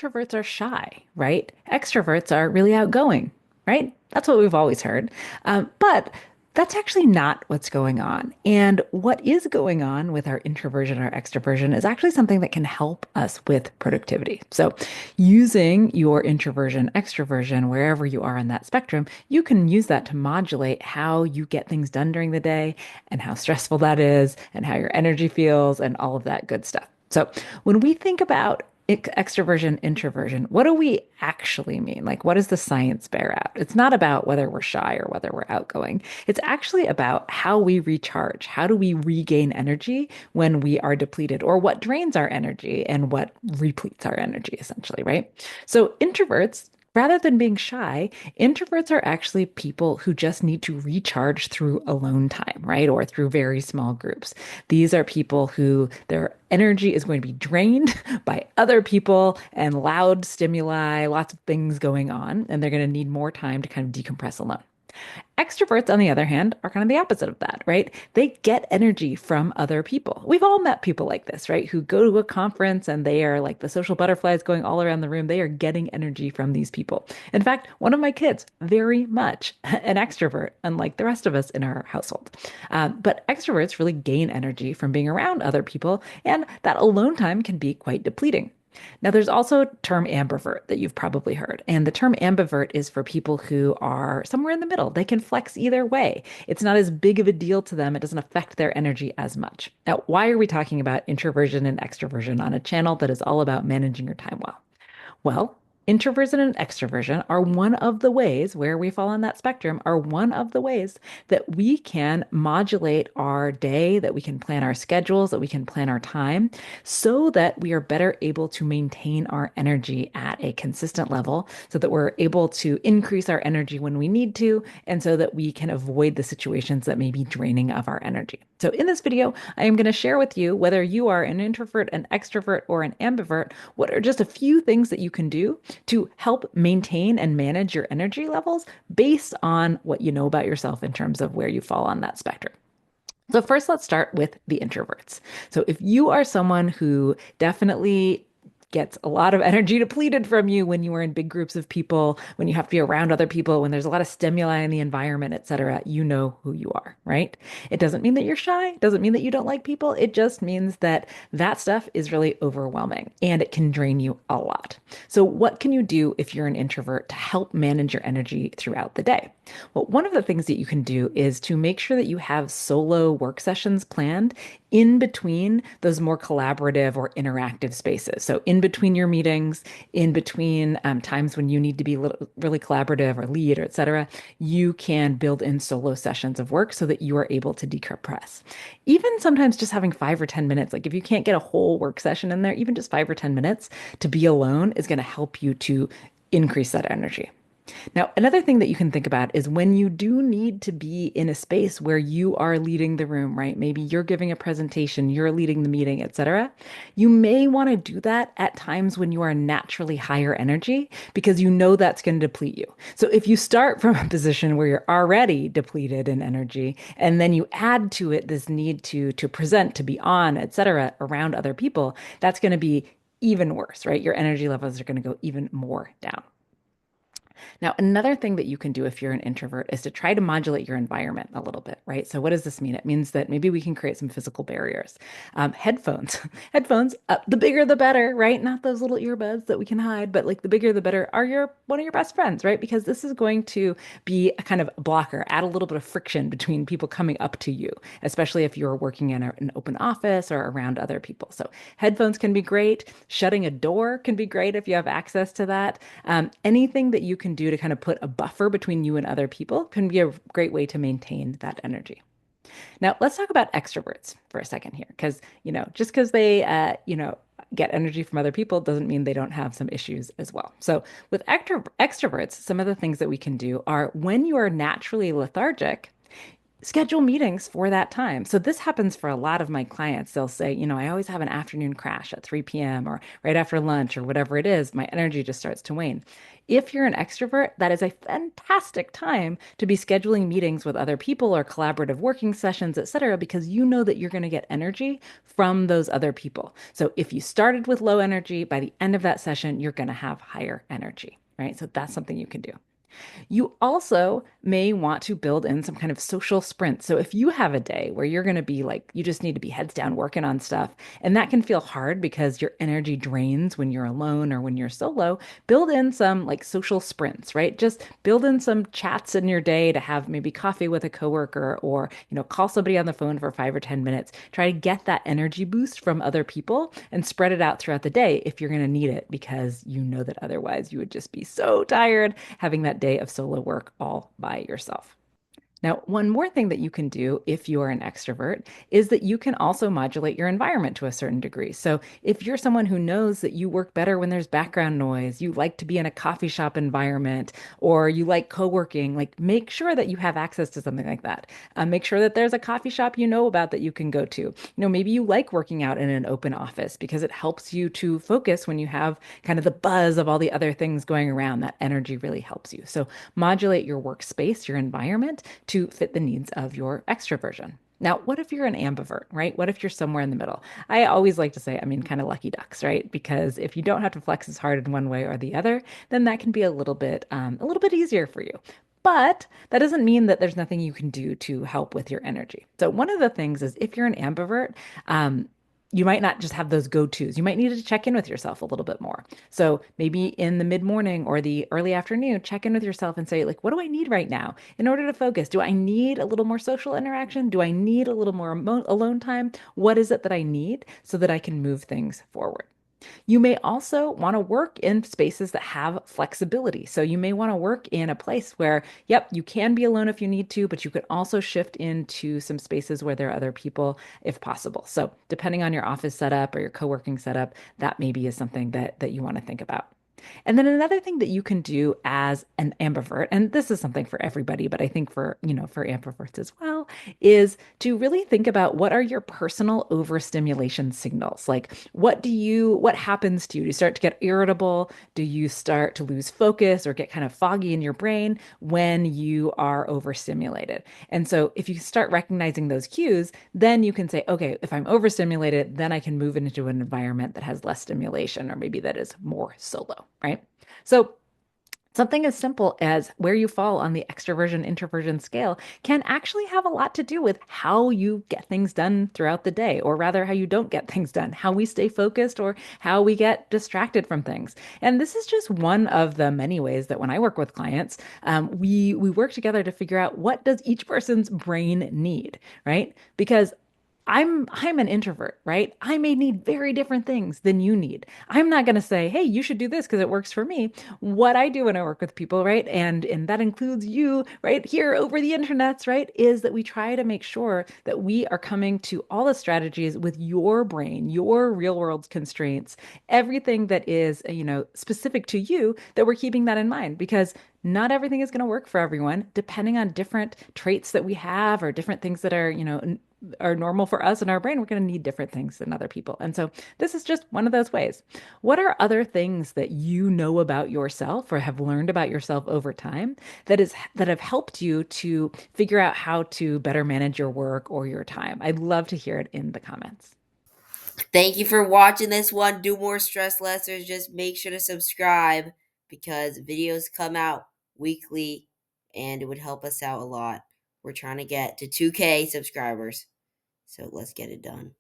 Introverts are shy, right? Extroverts are really outgoing, right? That's what we've always heard. But that's actually not what's going on. And what is going on with our introversion or extroversion is actually something that can help us with productivity. So, using your introversion, extroversion, wherever you are on that spectrum, you can use that to modulate how you get things done during the day and how stressful that is and how your energy feels and all of that good stuff. So, when we think about extroversion, introversion, what do we actually mean? Like, what does the science bear out? It's not about whether we're shy or whether we're outgoing. It's actually about how we recharge. How do we regain energy when we are depleted, or what drains our energy and what repletes our energy, essentially, right? So, introverts, rather than being shy, introverts are actually people who just need to recharge through alone time, right? Or through very small groups. These are people who their energy is going to be drained by other people and loud stimuli, lots of things going on, and they're going to need more time to kind of decompress alone. Extroverts, on the other hand, are kind of the opposite of that, right? They get energy from other people. We've all met people like this, right? Who go to a conference and they are like the social butterflies going all around the room. They are getting energy from these people. In fact, one of my kids, very much an extrovert, unlike the rest of us in our household. But extroverts really gain energy from being around other people, and that alone time can be quite depleting. Now, there's also a term ambivert that you've probably heard. And the term ambivert is for people who are somewhere in the middle. They can flex either way. It's not as big of a deal to them. It doesn't affect their energy as much. Now, why are we talking about introversion and extroversion on a channel that is all about managing your time well? Well, introversion and extroversion are one of the ways where we fall on that spectrum, are one of the ways that we can modulate our day, that we can plan our schedules, that we can plan our time so that we are better able to maintain our energy at a consistent level, so that we're able to increase our energy when we need to, and so that we can avoid the situations that may be draining of our energy. So in this video, I am going to share with you, whether you are an introvert, an extrovert, or an ambivert, what are just a few things that you can do to help maintain and manage your energy levels based on what you know about yourself in terms of where you fall on that spectrum. So first, let's start with the introverts. So if you are someone who definitely gets a lot of energy depleted from you when you are in big groups of people, when you have to be around other people, when there's a lot of stimuli in the environment, et cetera, you know who you are, right? It doesn't mean that you're shy, it doesn't mean that you don't like people. It just means that that stuff is really overwhelming and it can drain you a lot. So what can you do if you're an introvert to help manage your energy throughout the day? Well, one of the things that you can do is to make sure that you have solo work sessions planned in between those more collaborative or interactive spaces. So, in between your meetings, in between times when you need to be really collaborative or lead or et cetera, you can build in solo sessions of work so that you are able to decompress. Even sometimes just having 5 or 10 minutes, like if you can't get a whole work session in there, even just 5 or 10 minutes to be alone is going to help you to increase that energy. Now, another thing that you can think about is when you do need to be in a space where you are leading the room, right? Maybe you're giving a presentation, you're leading the meeting, etc. You may want to do that at times when you are naturally higher energy because you know that's going to deplete you. So if you start from a position where you're already depleted in energy and then you add to it this need to present, to be on, etc., around other people, that's going to be even worse, right? Your energy levels are going to go even more down. Now, another thing that you can do if you're an introvert is to try to modulate your environment a little bit, right? So, what does this mean? It means that maybe we can create some physical barriers. Headphones, headphones, the bigger the better, right? Not those little earbuds that we can hide, but like the bigger the better are your one of your best friends, right? Because this is going to be a kind of blocker, add a little bit of friction between people coming up to you, especially if you're working in an open office or around other people. So, headphones can be great. Shutting a door can be great if you have access to that. Anything that you can do to kind of put a buffer between you and other people can be a great way to maintain that energy. Now, let's talk about extroverts for a second here, because, just because they, get energy from other people doesn't mean they don't have some issues as well. So, with extroverts, some of the things that we can do are when you are naturally lethargic, Schedule meetings for that time. So this happens for a lot of my clients. They'll say, I always have an afternoon crash at 3 p.m. or right after lunch or whatever it is. My energy just starts to wane. If you're an extrovert, that is a fantastic time to be scheduling meetings with other people or collaborative working sessions, et cetera, because you know that you're going to get energy from those other people. So if you started with low energy, by the end of that session, you're going to have higher energy, right? So that's something you can do. You also may want to build in some kind of social sprint. So if you have a day where you're going to be like, you just need to be heads down working on stuff, and that can feel hard because your energy drains when you're alone or when you're solo, build in some like social sprints, right? Just build in some chats in your day to have maybe coffee with a coworker or, call somebody on the phone for 5 or 10 minutes. Try to get that energy boost from other people and spread it out throughout the day if you're going to need it because you know that otherwise you would just be so tired having that day of solo work all by yourself. Now, one more thing that you can do if you are an extrovert is that you can also modulate your environment to a certain degree. So, if you're someone who knows that you work better when there's background noise, you like to be in a coffee shop environment, or you like co-working, like make sure that you have access to something like that. Make sure that there's a coffee shop you know about that you can go to. Maybe you like working out in an open office because it helps you to focus when you have kind of the buzz of all the other things going around. That energy really helps you. So, modulate your workspace, your environment to fit the needs of your extroversion. Now, what if you're an ambivert, right? What if you're somewhere in the middle? I always like to say, I mean, kind of lucky ducks, right? Because if you don't have to flex as hard in one way or the other, then that can be a little bit easier for you. But that doesn't mean that there's nothing you can do to help with your energy. So one of the things is if you're an ambivert, you might not just have those go-tos. You might need to check in with yourself a little bit more. So maybe in the mid-morning or the early afternoon, check in with yourself and say, like, what do I need right now in order to focus? Do I need a little more social interaction? Do I need a little more alone time? What is it that I need so that I can move things forward? You may also want to work in spaces that have flexibility. So you may want to work in a place where, yep, you can be alone if you need to, but you could also shift into some spaces where there are other people if possible. So depending on your office setup or your co-working setup, that maybe is something that you want to think about. And then another thing that you can do as an ambivert, and this is something for everybody, but I think for ambiverts as well, is to really think about what are your personal overstimulation signals? Like what happens to you? Do you start to get irritable? Do you start to lose focus or get kind of foggy in your brain when you are overstimulated? And so if you start recognizing those cues, then you can say, okay, if I'm overstimulated, then I can move into an environment that has less stimulation or maybe that is more solo, right? So something as simple as where you fall on the extroversion introversion scale can actually have a lot to do with how you get things done throughout the day, or rather, how you don't get things done, how we stay focused, or how we get distracted from things. And this is just one of the many ways that when I work with clients, we work together to figure out what does each person's brain need, right? Because I'm an introvert, right? I may need very different things than you need. I'm not going to say, "Hey, you should do this because it works for me." What I do when I work with people, right? And that includes you right here over the internets, right? Is that we try to make sure that we are coming to all the strategies with your brain, your real world constraints, everything that is, specific to you, that we're keeping that in mind because not everything is going to work for everyone, depending on different traits that we have or different things that are normal for us in our brain. We're going to need different things than other people. And so this is just one of those ways. What are other things that you know about yourself or have learned about yourself over time that have helped you to figure out how to better manage your work or your time? I'd love to hear it in the comments. Thank you for watching this one. Do more stress lessers. Just make sure to subscribe because videos come out weekly and it would help us out a lot. We're trying to get to 2K subscribers. So let's get it done.